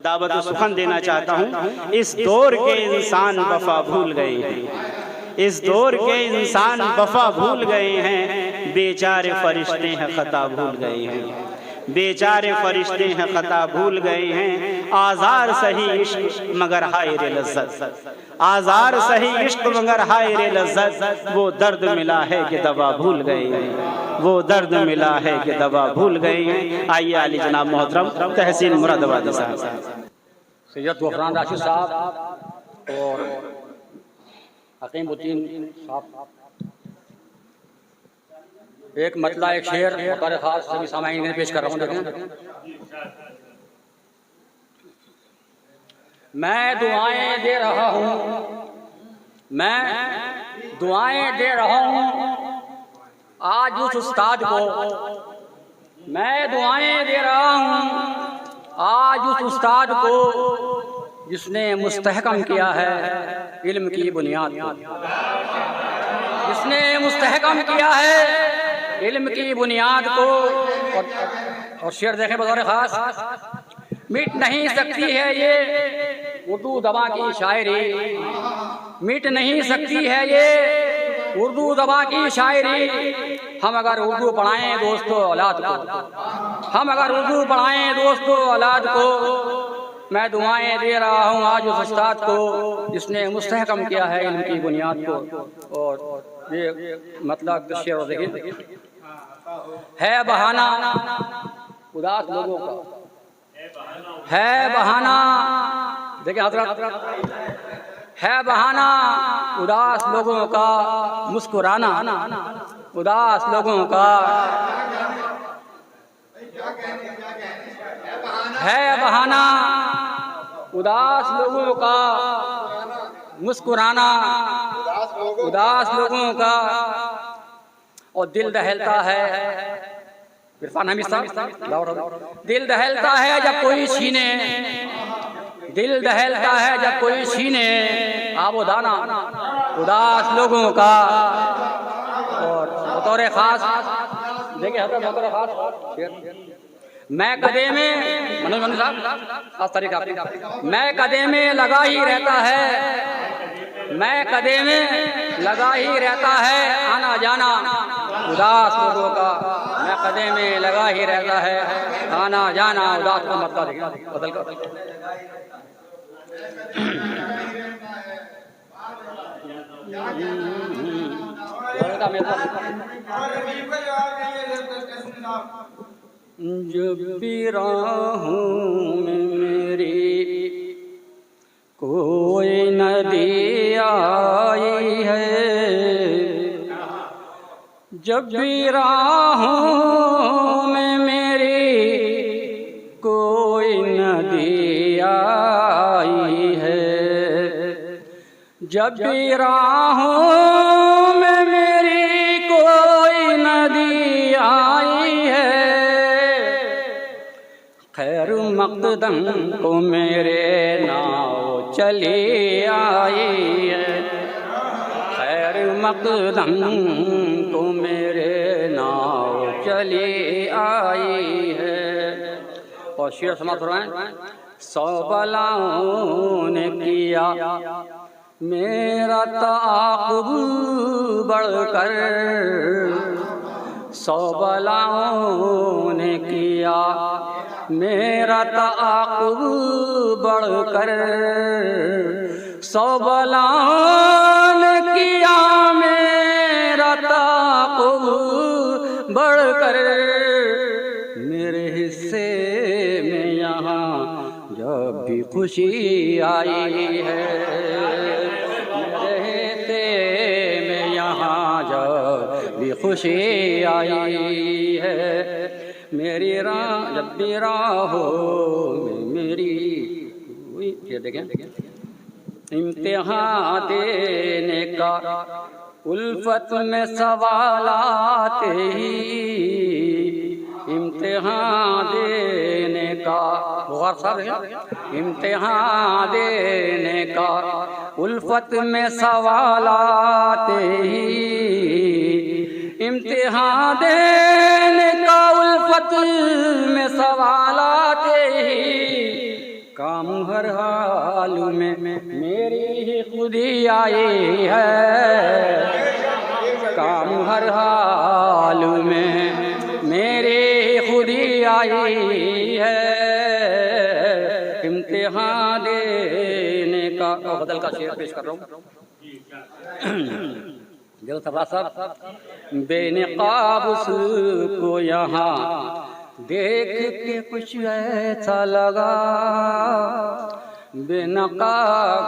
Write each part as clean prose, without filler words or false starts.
दावत सुखन देना चाहता हूँ। इस दौर के इंसान वफा भूल गए हैं, इस दौर के इंसान वफा भूल गए हैं, बेचारे फरिश्ते हैं खता भूल गए हैं, बेचारे फरिश्ते हैं खता भूल गए हैं। आज़ार सही इश्क मगर हाय रे लज्जत, आज़ार सही इश्क मगर हाय रे लज्जत, वो दर्द मिला है कि दवा भूल गए हैं, वो दर्द मिला है कि दवा भूल गए हैं। आइए आली जनाब मोहतरम तहसीन मुरादाबादी साहब, सैयद गफरान राशिद साहब और हकीमुद्दीन साहब, एक मतला एक शेर मुतारे खास सभी सामाईन में पेश कर रहा हूँ। देखें, मैं दुआएं दे रहा हूँ, मैं दुआएं दे रहा हूँ आज उस उस्ताद को, मैं दुआएं दे रहा हूँ आज उस उस्ताद को जिसने मुस्तहकम किया है इल्म की बुनियाद को, जिसने मुस्तहकम किया है इल्म की बुनियाद को। और शेर देखें बतौर खास, मिट नहीं सकती है ये उर्दू दबा की शायरी, मिट नहीं सकती है ये उर्दू दबा की शायरी। हम अगर उर्दू पढ़ाएं दोस्तों औलाद को, हम अगर उर्दू पढ़ाएं दोस्तों औलाद को, मैं दुआएं दे रहा हूँ आज उस उस्ताद को जिसने मुस्तहकम किया है इल्म की बुनियाद को। और ये मतलब शेर देखिए, है बहाना उदास लोगों का, है बहाना, देखिए हजरत, है बहाना उदास लोगों का मुस्कुराना, उदास लोगों का है बहाना उदास लोगों का मुस्कुराना, उदास लोगों का। और दिल दहलता है इरफान हमीद साहब, दिल दहलता है जब कोई छीने, दिल दहलता है जब कोई छीने आबो दाना उदास लोगों का। और बतौर खास देखिए हजरत बतौर खास, मैं कदे में मनोज साहब खास तरीका, मैं कदे में लगा ही रहता है, मैं कदे में लगा ही रहता है आना जाना उदास लोगों का, मैं कदे में लगा ही रहता है आना जाना उदास को। मतलब बदल कर जब भी राहों में मेरी कोई नदी आई है, जब भी राहों में मेरी कोई नदी आई है, जब भी राहों में मेरी कोई नदी आई है, खैर मक़दम को मेरे नाव चली आई है, खैर मक़दम को मेरे नाव चली आई है। और शेर समाप्त हो रहा है, 100 बलाओं ने किया मेरा ताक़ुब बढ़कर, 100 बलाओं ने किया मेरा ताक़ुब बढ़कर, 100 बलाओं ने किया मेरा ताक़ुब बढ़कर। मेरे हिस्से में यहाँ जब भी खुशी आई है, मेरे हिस्से में यहाँ जब भी खुशी आई है, मेरी राह जब भी राहों में मेरी। ये देखें, इम्तिहान देने का उल्फत में सवाल आते ही, इम्तिहान देने का इम्तिहान देने का उल्फत में सवाल आते ही, इम्तिहान देने का उल्फत में सवाल आते ही, काम हर हाल में मेरी ही खुदी आई है, काम हर हाल में मेरी खुदी आई है, इम्तिहान देने का बदल का शेर पेश कर रहा हूँ। जो सभा साहब, बेनकाब उसको यहाँ देख के कुछ ऐसा लगा, बेनकाब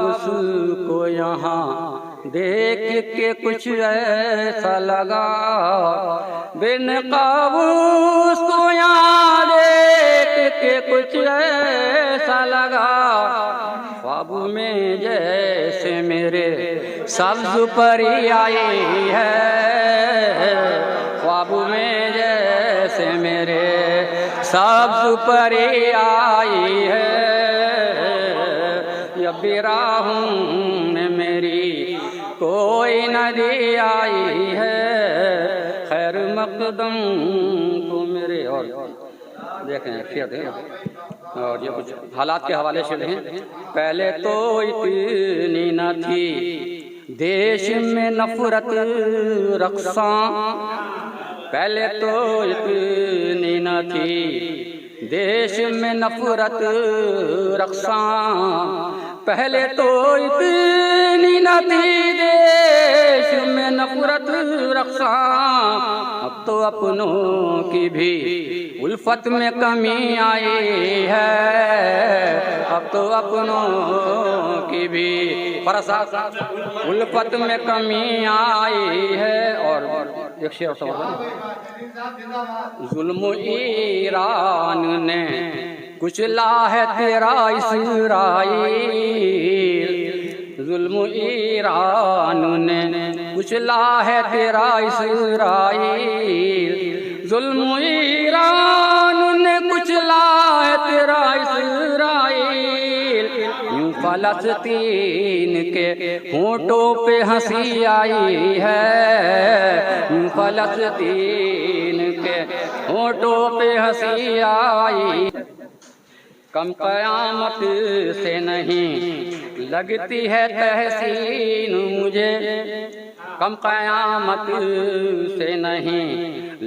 उसको यहाँ देख के कुछ ऐसा लगा, बेनकाब उसको यहाँ देख के कुछ ऐसा लगा, ख्वाब में जैसे मेरे सब्ज़ परी आई है, ख्वाब में जैसे मेरे सब्ज़ परी आई है, यब्बी राहों में मेरी कोई नदी आई है, खैर मकदम को मेरे। और देखें शेर देखें, और ये कुछ हालात के हवाले से हैं। पहले तो इतनी न थी देश में नफरत रक्सा, पहले तो इतनी न थी देश में नफरत रक्सा, पहले तो इतनी न थी देश में नफरत रक्सा, अब तो अपनों की भी उल्फत में कमी आई है, अब तो अपनों की भी उल्फत में कमी आई है। और एक शेर जुल्म ईरान ने कुचला है तेरा इसराइल, जुल्म ईरान ने कुचला है तेरा इसराइल, जुल्म ईरान ने कुचला है तेरा इसराइल, यूं फलस्तीन के होठों पे हंसी आई है, यूं फलस्तीन के होठों पे हंसी आई। कम क़यामत से नहीं लगती है तहसीन मुझे, कम क़यामत से नहीं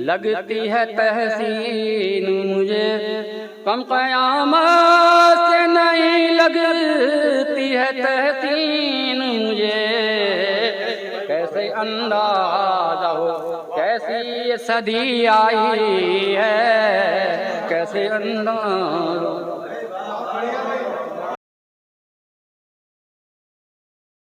लगती है तहसीन मुझे, कम क़यामत से नहीं लगती है तहसीन मुझे, कैसे अंदाज़ा हो कैसी ये सदी आई है, कैसे अंदाज़ा